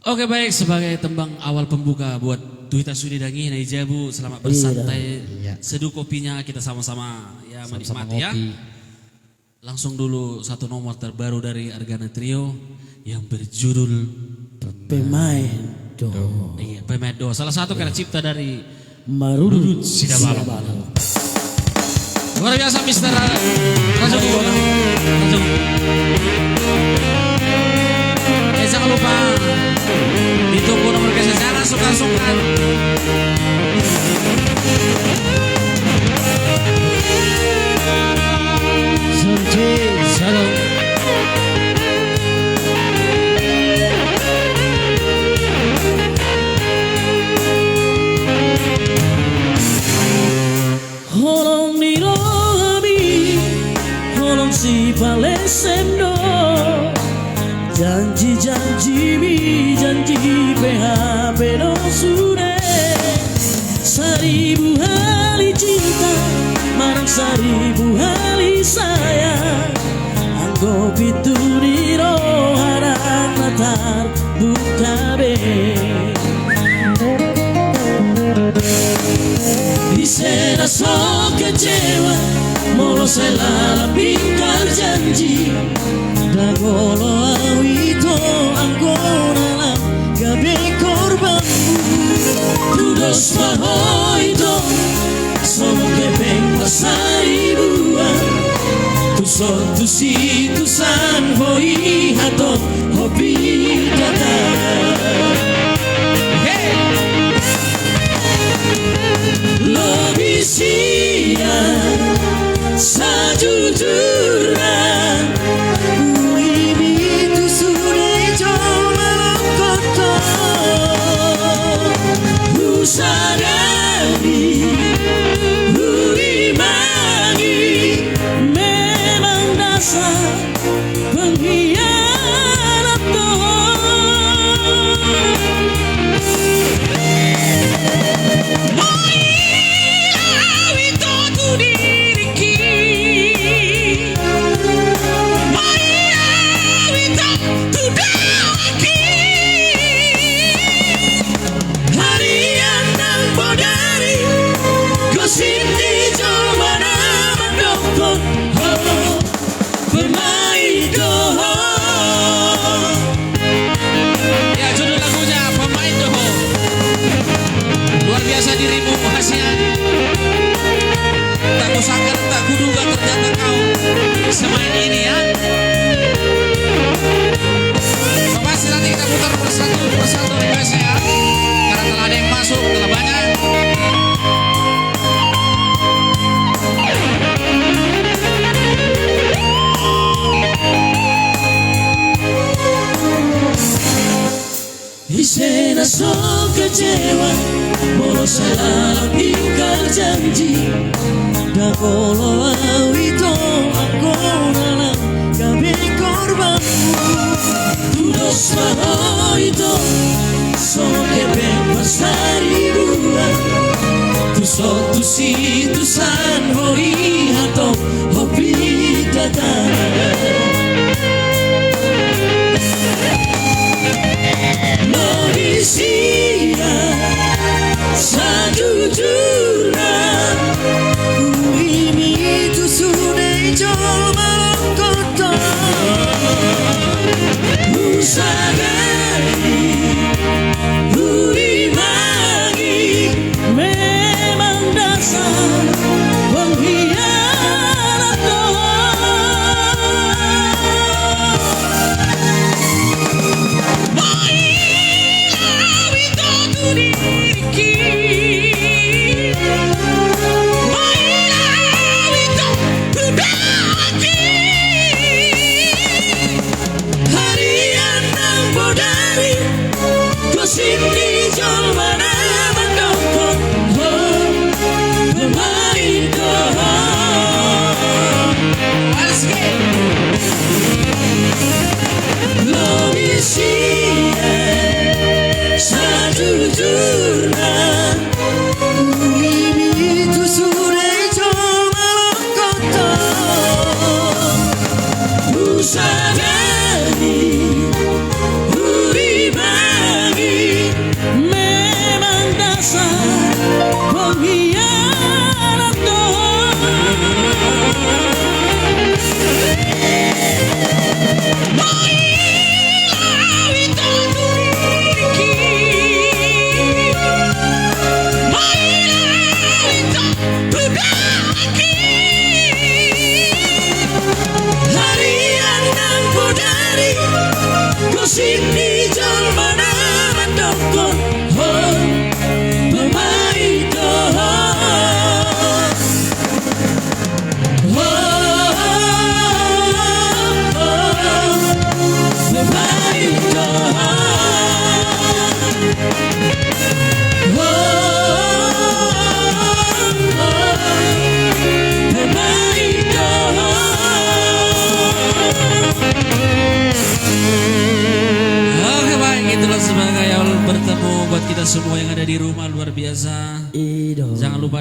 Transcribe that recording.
Oke baik, sebagai tembang awal pembuka buat Duita Sudi Dangi Nai Jabu, selamat bersantai. Seduh kopinya kita sama-sama ya menikmati ya. Langsung dulu satu nomor terbaru dari Argana Trio yang berjudul Pemain Do. Iya, Pemain Do. Salah satu karya cipta dari Marudut Sidabalo. Luar biasa Mister Rajung. Jangan lupa ditunggu nomor keset, jangan suka-suka. Holong niroami, holong si palesendo. Janji-janji mi janji PHP no sudah. Seribu hari cinta marang seribu hari sayang. Anggap itu niro harang latar buka be. Bisa so kecewa molo selalu pingkar janji. Dagolo awito angkona gabe korbanmu. Tudos mahoito sono che venga sai buan. Tu son tu si tu san voi hato hobi kata. Lo bisia sajujurna. Sadari, burimani, memang dasar pengkhianat dirimu Hasian, tak kusangka tak kuduga ternyata kau semain ini ya. So, pasti nanti kita putar persatu request ya, karena telah ada yang masuk, telah banyak. Isena so kecewa molo selalu ingkar janji. Dagolo awito angkona gabe korbanmu. Tudos mahoito sono che bebas dari bulan. Tu so tu si tu san voi hato hobi kata. Manusia sajujurna, ini itu sudah coba kota. Usadari, burimani, memang dasar pengkhianat Sini jolmana mendokong pemain lo bisia sajujurna. Ini itu sudah coba kota. Usadari, burimani. Tuhan, pemain Tuhan. Pemain Oke baik, itulah sebagai awal bertemu buat kita semua yang ada di rumah, luar biasa. Jangan lupa